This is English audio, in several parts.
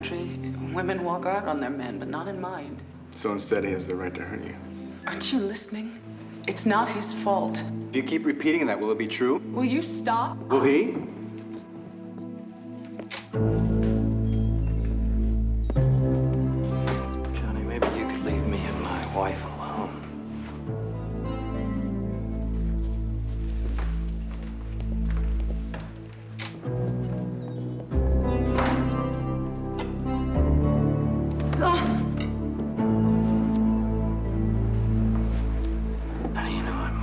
country, women walk out on their men, but not in mine. So instead, he has the right to hurt you. Aren't you listening? It's not his fault. If you keep repeating that, will it be true? Will you stop? Will he? Johnny, maybe you could leave me and my wife alone. Honey, you know, I'm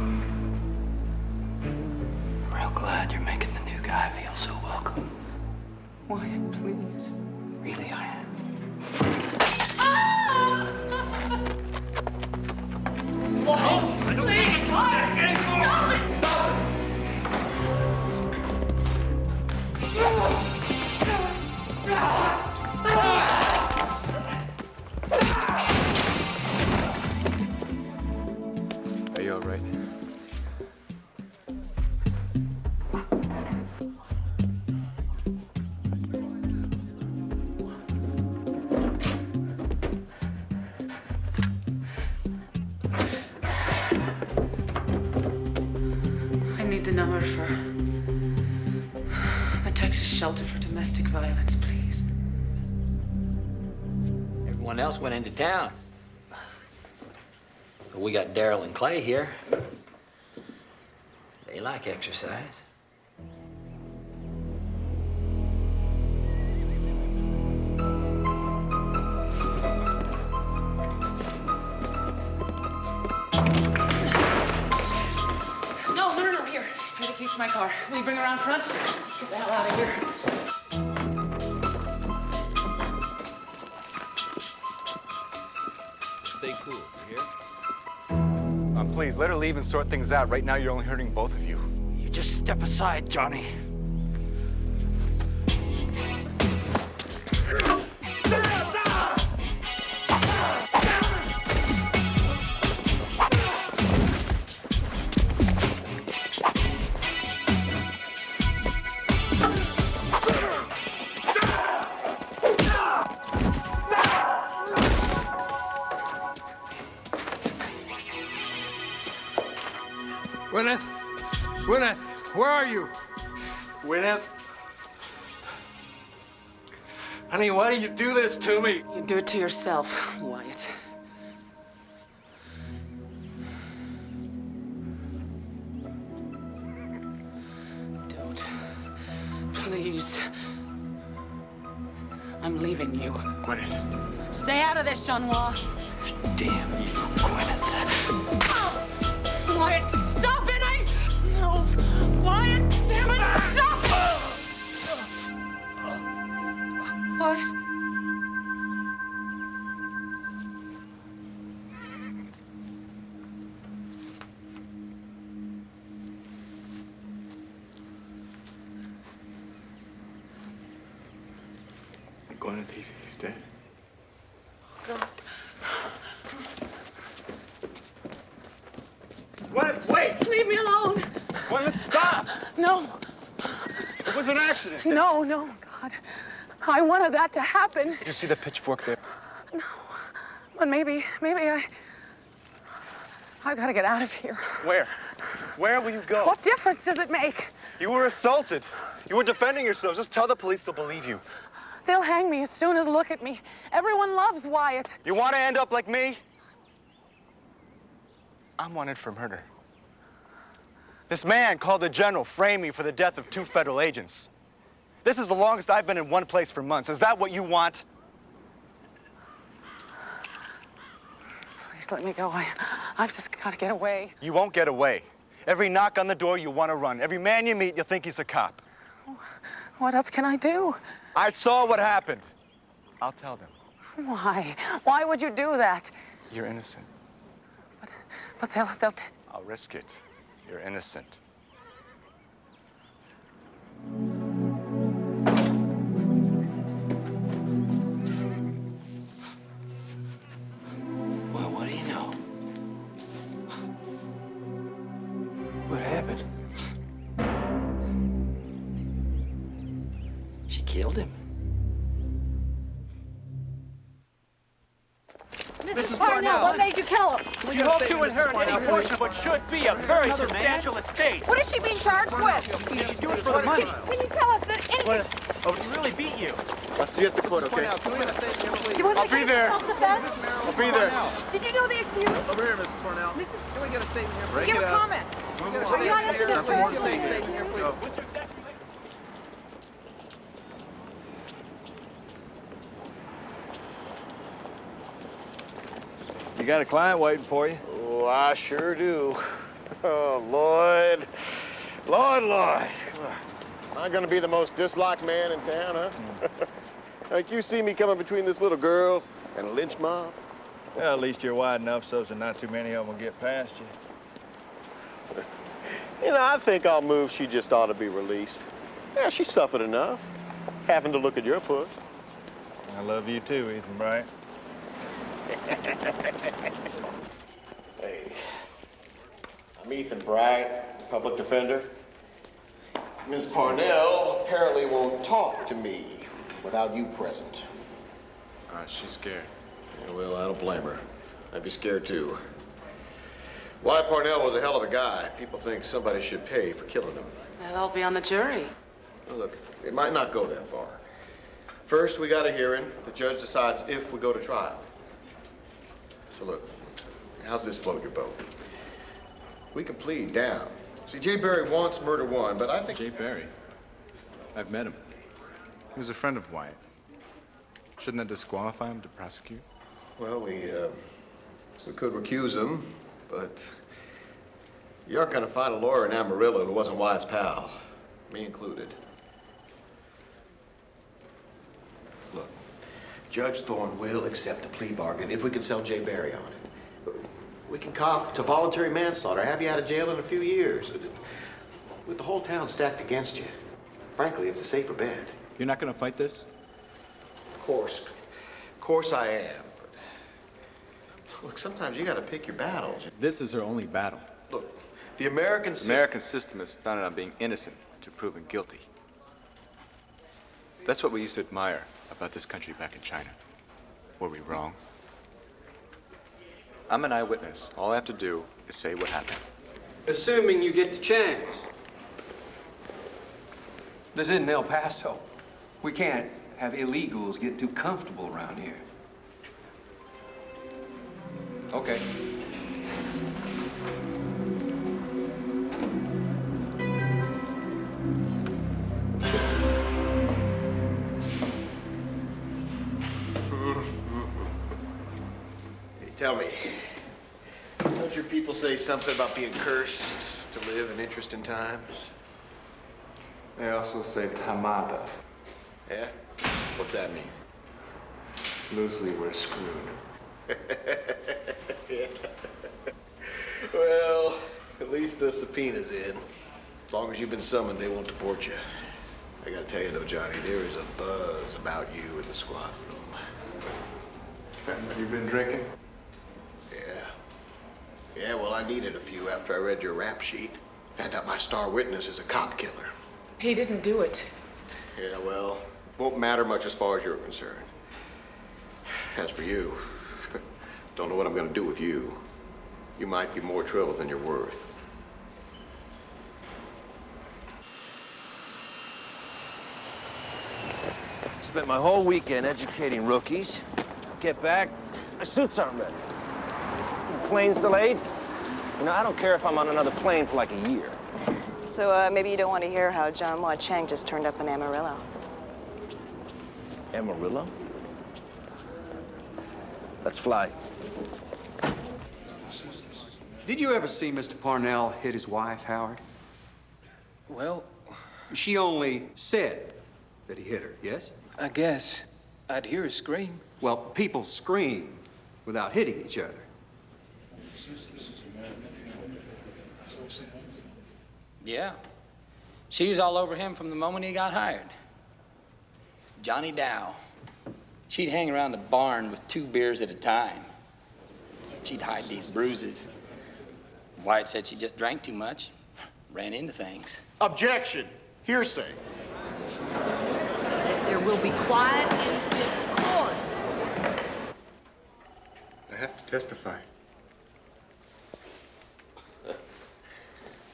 real glad you're making the new guy feel so welcome. Wyatt, please. Really, I am. Please, Wyatt! Stop it! Are you all right? I need the number for the Texas Shelter for Domestic Violence, please. Everyone else went into town. But we got Daryl and Clay here. They like exercise. No, here. Here's the keys to my car. Will you bring her around front? Let's get the hell out of here. Stay cool, you hear? Please, let her leave and sort things out. Right now, you're only hurting both of you. You just step aside, Johnny. Gwyneth? Gwyneth, where are you? Gwyneth? Honey, why do you do this to me? You do it to yourself, Wyatt. Don't. Please. I'm leaving you. Gwyneth. Stay out of this, Jian-Wa. Damn you, Gwyneth. Wyatt, stop it! No. Wyatt, damn it, stop! Wyatt. Gwyneth, he's dead. God. Gwyneth, wait! Leave me alone. Gwyneth, stop! No. It was an accident. No, God. I wanted that to happen. Did you see the pitchfork there? No. But maybe I gotta get out of here. Where? Where will you go? What difference does it make? You were assaulted. You were defending yourself. Just tell the police, they'll believe you. They'll hang me as soon as look at me. Everyone loves Wyatt. You want to end up like me? I'm wanted for murder. This man called the general framed me for the death of 2 federal agents. This is the longest I've been in one place for months. Is that what you want? Please let me go. I've just got to get away. You won't get away. Every knock on the door, you want to run. Every man you meet, you think he's a cop. What else can I do? I saw what happened. I'll tell them. Why? Why would you do that? You're innocent. But they'll I'll risk it. You're innocent. Well, what do you know? What happened? She killed him. Mrs. Parnell, what made you kill him? You hope to inherit any portion of what should be a very substantial estate. What is she being charged with? Did you do it for the money? Can you tell us that anything? Oh, he really beat you. I'll see you at the court, okay? Was I'll it be there. self-defense? I'll be there. Did you know the accused? Over here, Mrs. Cornell. Mrs. Can we get a statement here? Break Give it a up. comment. Move along. Are you on into the Everyone first? say statement here, please. Go. You got a client waiting for you? Oh, I sure do. Oh, Lloyd. Lloyd. Am I gonna be the most disliked man in town, huh? Like you see me coming between this little girl and a lynch mob? Well, at least you're wide enough so that not too many of them will get past you. You know, I think I'll move she just ought to be released. Yeah, she suffered enough, having to look at your puss. I love you too, Ethan Bryant. Hey, I'm Ethan Bryant, public defender. Ms. Parnell apparently won't talk to me without you present. She's scared. Yeah, well, I don't blame her. I'd be scared too. Wyatt Parnell was a hell of a guy. People think somebody should pay for killing him. Well, I'll be on the jury. Now look, it might not go that far. First, we got a hearing. The judge decides if we go to trial. So look, how's this float your boat? We can plead down. See, Jay Barry wants murder one, but I think... Jay Barry? I've met him. He was a friend of Wyatt. Shouldn't that disqualify him to prosecute? Well, we could recuse him, but you aren't going to find a lawyer in Amarillo who wasn't Wyatt's pal, me included. Look, Judge Thorne will accept a plea bargain if we can sell Jay Barry on it. We can cop to voluntary manslaughter, have you out of jail in a few years. With the whole town stacked against you, frankly, it's a safer bet. You're not going to fight this? Of course I am. But look, sometimes you got to pick your battles. This is her only battle. Look, the American system is founded on being innocent to proven guilty. That's what we used to admire about this country back in China. Were we wrong? I'm an eyewitness. All I have to do is say what happened. Assuming you get the chance. This isn't El Paso. We can't have illegals get too comfortable around here. Okay. Hey, tell me, don't your people say something about being cursed to live in interesting times? They also say tamada. Yeah? What's that mean? Loosely, we're screwed. Yeah. Well, at least the subpoena's in. As long as you've been summoned, they won't deport you. I gotta tell you though, Johnny, there is a buzz about you in the squad room. You been drinking? Yeah. Yeah, well, I needed a few after I read your rap sheet. Found out my star witness is a cop killer. He didn't do it. Yeah, well, won't matter much as far as you're concerned. As for you, don't know what I'm gonna do with you. You might be more trouble than you're worth. Spent my whole weekend educating rookies. Get back, my suits aren't ready. The plane's delayed. You know, I don't care if I'm on another plane for like a year. So maybe you don't want to hear how Jian-Wa Chang just turned up in Amarillo. Amarillo? Let's fly. Did you ever see Mr. Parnell hit his wife, Howard? Well, She only said that he hit her, yes? I guess I'd hear her scream. Well, people scream without hitting each other. Yeah. She was all over him from the moment he got hired. Johnny Dow. She'd hang around the barn with 2 beers at a time. She'd hide these bruises. Wyatt said she just drank too much, ran into things. Objection! Hearsay. There will be quiet in this court. The Testify.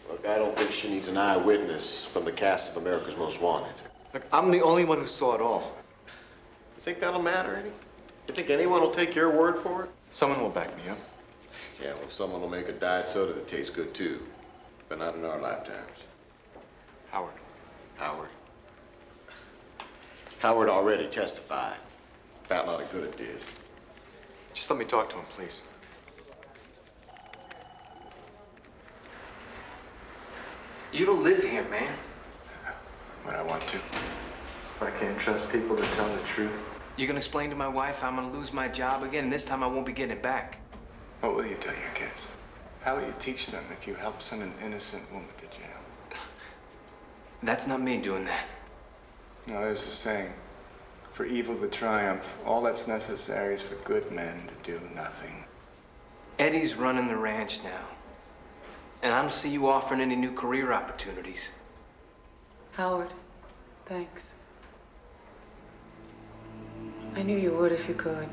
Look, I don't think she needs an eyewitness from the cast of America's Most Wanted. Look, I'm the only one who saw it all. You think that'll matter any? You think anyone will take your word for it? Someone will back me up. Yeah, well, someone will make a diet soda that tastes good too, but not in our lifetimes. Howard. Howard. Howard already testified. Found a lot of good it did. Just let me talk to him, please. You don't live here, man. When I want to. If I can't trust people to tell the truth, You gonna explain to my wife I'm gonna lose my job again, and this time I won't be getting it back. What will you tell your kids? How will you teach them if you help send an innocent woman to jail? That's not me doing that. No, there's a saying. For evil to triumph, all that's necessary is for good men to do nothing. Eddie's running the ranch now. And I don't see you offering any new career opportunities. Howard, thanks. I knew you would if you could.